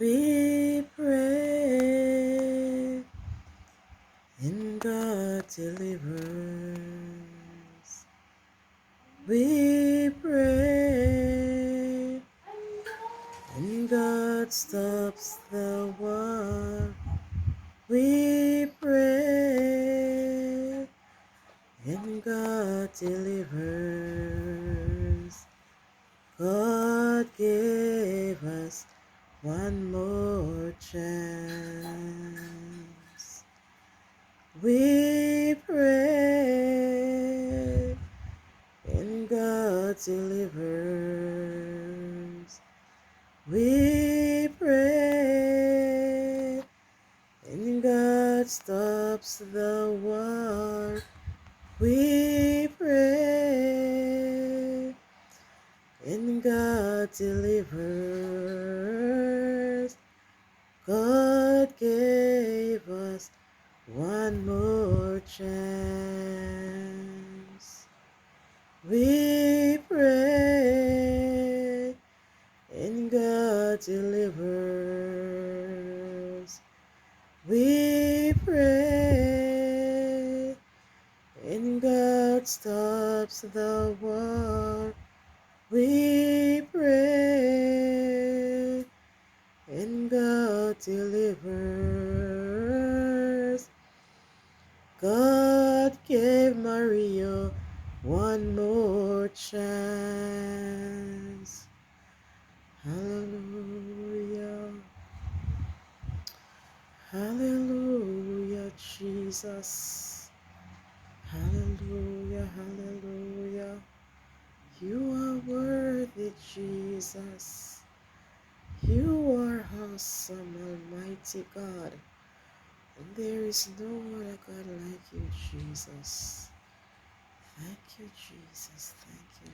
We pray and God delivers. We pray and God stops the war. We pray and God delivers. God gave us one more chance. We pray and God delivers. We pray and God stops the war. We pray and God delivers. God gave us one more chance. We pray and God delivers. We pray and God stops the war. We pray and God delivers. God gave Maria one more chance. Hallelujah. Hallelujah, Jesus. Hallelujah, hallelujah. You are worthy, Jesus. You are awesome, Almighty God. And there is no other God like you, Jesus. Thank you, Jesus. Thank you,